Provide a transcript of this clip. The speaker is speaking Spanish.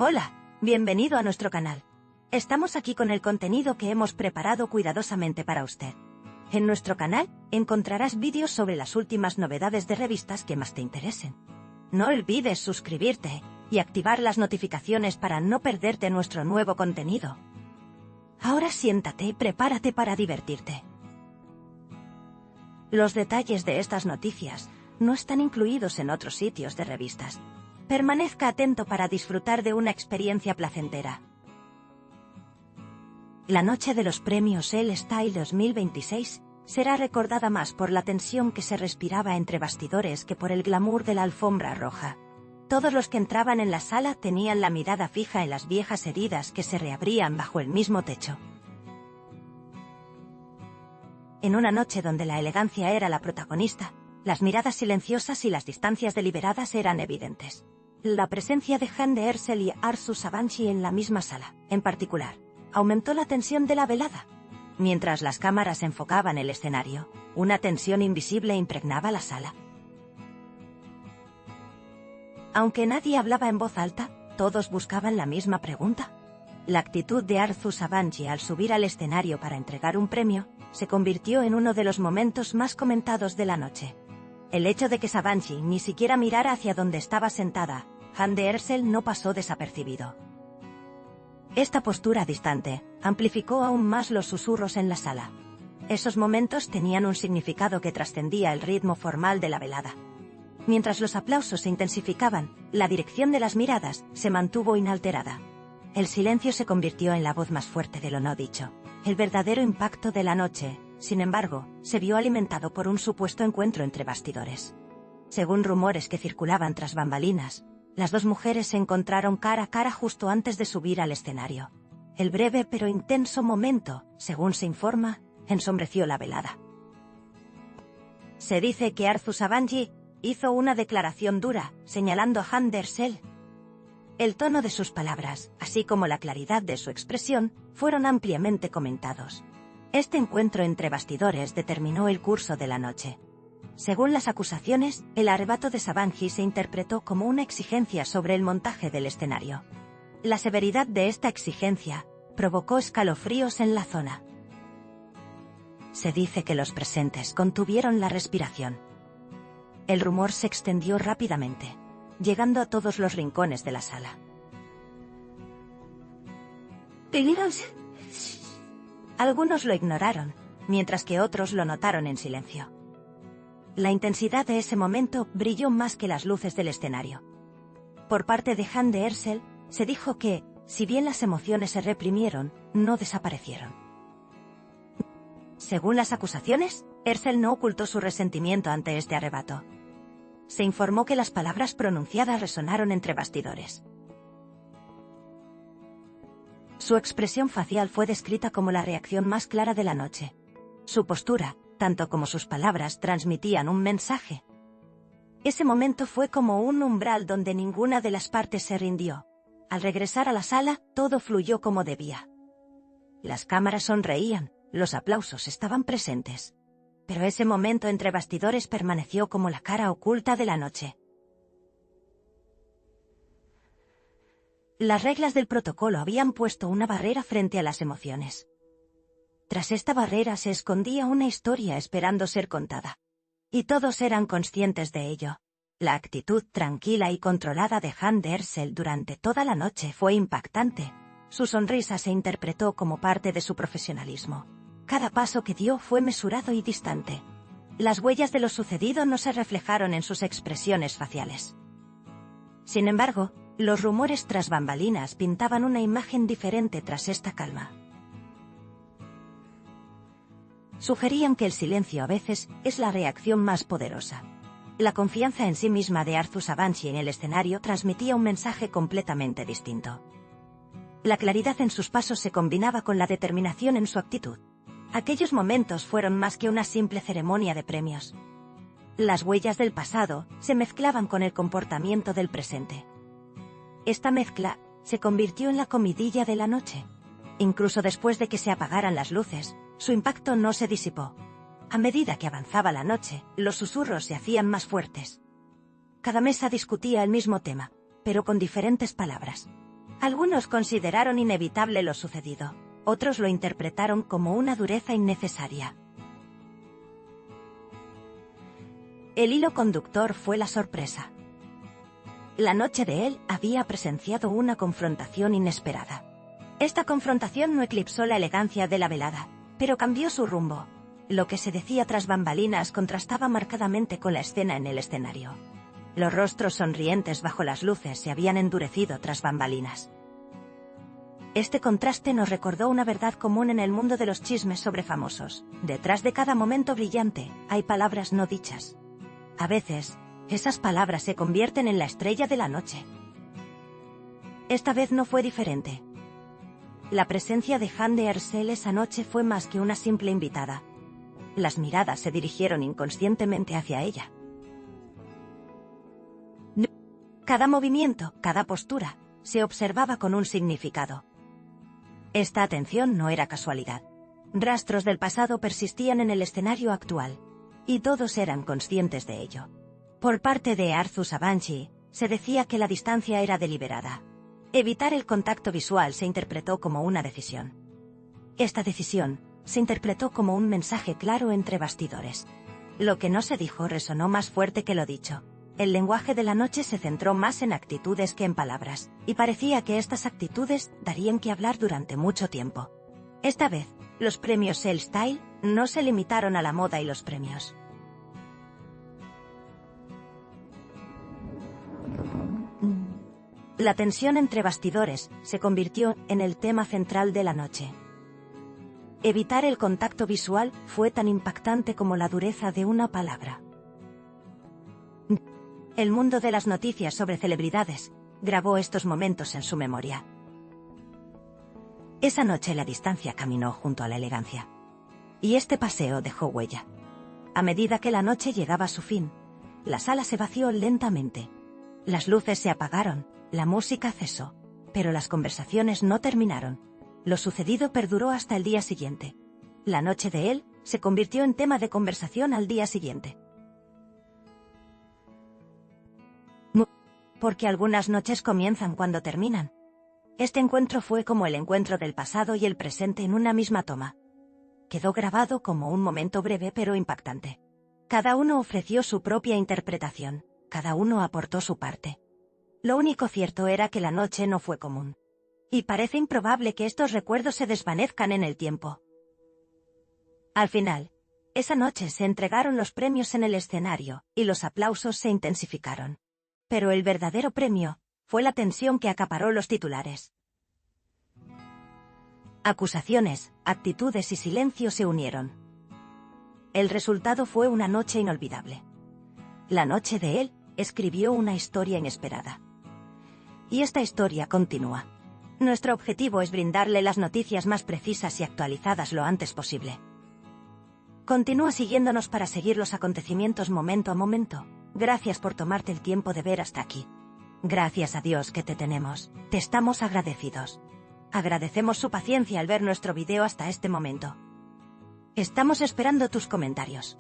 Hola, bienvenido a nuestro canal. Estamos aquí con el contenido que hemos preparado cuidadosamente para usted. En nuestro canal encontrarás vídeos sobre las últimas novedades de revistas que más te interesen. No olvides suscribirte y activar las notificaciones para no perderte nuestro nuevo contenido. Ahora siéntate y prepárate para divertirte. Los detalles de estas noticias no están incluidos en otros sitios de revistas. Permanezca atento para disfrutar de una experiencia placentera. La noche de los premios Elle Style 2026 será recordada más por la tensión que se respiraba entre bastidores que por el glamour de la alfombra roja. Todos los que entraban en la sala tenían la mirada fija en las viejas heridas que se reabrían bajo el mismo techo. En una noche donde la elegancia era la protagonista, las miradas silenciosas y las distancias deliberadas eran evidentes. La presencia de Hande Erçel y Arzu Sabancı en la misma sala, en particular, aumentó la tensión de la velada. Mientras las cámaras enfocaban el escenario, una tensión invisible impregnaba la sala. Aunque nadie hablaba en voz alta, todos buscaban la misma pregunta. La actitud de Arzu Sabancı al subir al escenario para entregar un premio se convirtió en uno de los momentos más comentados de la noche. El hecho de que Sabancı ni siquiera mirara hacia donde estaba sentada, Hande Erçel no pasó desapercibido. Esta postura distante amplificó aún más los susurros en la sala. Esos momentos tenían un significado que trascendía el ritmo formal de la velada. Mientras los aplausos se intensificaban, la dirección de las miradas se mantuvo inalterada. El silencio se convirtió en la voz más fuerte de lo no dicho. El verdadero impacto de la noche, sin embargo, se vio alimentado por un supuesto encuentro entre bastidores. Según rumores que circulaban tras bambalinas, las dos mujeres se encontraron cara a cara justo antes de subir al escenario. El breve pero intenso momento, según se informa, ensombreció la velada. Se dice que Arzu Sabancı hizo una declaración dura, señalando a Hande Erçel. El tono de sus palabras, así como la claridad de su expresión, fueron ampliamente comentados. Este encuentro entre bastidores determinó el curso de la noche. Según las acusaciones, el arrebato de Sabancı se interpretó como una exigencia sobre el montaje del escenario. La severidad de esta exigencia provocó escalofríos en la zona. Se dice que los presentes contuvieron la respiración. El rumor se extendió rápidamente, llegando a todos los rincones de la sala. Algunos lo ignoraron, mientras que otros lo notaron en silencio. La intensidad de ese momento brilló más que las luces del escenario. Por parte de Hande Erçel, se dijo que, si bien las emociones se reprimieron, no desaparecieron. Según las acusaciones, Erçel no ocultó su resentimiento ante este arrebato. Se informó que las palabras pronunciadas resonaron entre bastidores. Su expresión facial fue descrita como la reacción más clara de la noche. Su postura, tanto como sus palabras, transmitían un mensaje. Ese momento fue como un umbral donde ninguna de las partes se rindió. Al regresar a la sala, todo fluyó como debía. Las cámaras sonreían, los aplausos estaban presentes. Pero ese momento entre bastidores permaneció como la cara oculta de la noche. Las reglas del protocolo habían puesto una barrera frente a las emociones. Tras esta barrera se escondía una historia esperando ser contada. Y todos eran conscientes de ello. La actitud tranquila y controlada de Hande Erçel durante toda la noche fue impactante. Su sonrisa se interpretó como parte de su profesionalismo. Cada paso que dio fue mesurado y distante. Las huellas de lo sucedido no se reflejaron en sus expresiones faciales. Sin embargo, los rumores tras bambalinas pintaban una imagen diferente tras esta calma. Sugerían que el silencio a veces es la reacción más poderosa. La confianza en sí misma de Arzu Sabancı en el escenario transmitía un mensaje completamente distinto. La claridad en sus pasos se combinaba con la determinación en su actitud. Aquellos momentos fueron más que una simple ceremonia de premios. Las huellas del pasado se mezclaban con el comportamiento del presente. Esta mezcla se convirtió en la comidilla de la noche. Incluso después de que se apagaran las luces, su impacto no se disipó. A medida que avanzaba la noche, los susurros se hacían más fuertes. Cada mesa discutía el mismo tema, pero con diferentes palabras. Algunos consideraron inevitable lo sucedido, otros lo interpretaron como una dureza innecesaria. El hilo conductor fue la sorpresa. La noche de él había presenciado una confrontación inesperada. Esta confrontación no eclipsó la elegancia de la velada, pero cambió su rumbo. Lo que se decía tras bambalinas contrastaba marcadamente con la escena en el escenario. Los rostros sonrientes bajo las luces se habían endurecido tras bambalinas. Este contraste nos recordó una verdad común en el mundo de los chismes sobre famosos. Detrás de cada momento brillante, hay palabras no dichas. A veces, esas palabras se convierten en la estrella de la noche. Esta vez no fue diferente. La presencia de Jane Hersel esa noche fue más que una simple invitada. Las miradas se dirigieron inconscientemente hacia ella. Cada movimiento, cada postura, se observaba con un significado. Esta atención no era casualidad. Rastros del pasado persistían en el escenario actual, y todos eran conscientes de ello. Por parte de Arthur Sabanci, se decía que la distancia era deliberada. Evitar el contacto visual se interpretó como una decisión. Esta decisión se interpretó como un mensaje claro entre bastidores. Lo que no se dijo resonó más fuerte que lo dicho. El lenguaje de la noche se centró más en actitudes que en palabras, y parecía que estas actitudes darían que hablar durante mucho tiempo. Esta vez, los premios Elle Style no se limitaron a la moda y los premios. La tensión entre bastidores se convirtió en el tema central de la noche. Evitar el contacto visual fue tan impactante como la dureza de una palabra. El mundo de las noticias sobre celebridades grabó estos momentos en su memoria. Esa noche la distancia caminó junto a la elegancia. Y este paseo dejó huella. A medida que la noche llegaba a su fin, la sala se vació lentamente. Las luces se apagaron, la música cesó, pero las conversaciones no terminaron. Lo sucedido perduró hasta el día siguiente. La noche de él se convirtió en tema de conversación al día siguiente. Porque algunas noches comienzan cuando terminan. Este encuentro fue como el encuentro del pasado y el presente en una misma toma. Quedó grabado como un momento breve pero impactante. Cada uno ofreció su propia interpretación, cada uno aportó su parte. Lo único cierto era que la noche no fue común. Y parece improbable que estos recuerdos se desvanezcan en el tiempo. Al final, esa noche se entregaron los premios en el escenario, y los aplausos se intensificaron. Pero el verdadero premio fue la tensión que acaparó los titulares. Acusaciones, actitudes y silencio se unieron. El resultado fue una noche inolvidable. La noche de él escribió una historia inesperada. Y esta historia continúa. Nuestro objetivo es brindarle las noticias más precisas y actualizadas lo antes posible. Continúa siguiéndonos para seguir los acontecimientos momento a momento. Gracias por tomarte el tiempo de ver hasta aquí. Gracias a Dios que te tenemos. Te estamos agradecidos. Agradecemos su paciencia al ver nuestro video hasta este momento. Estamos esperando tus comentarios.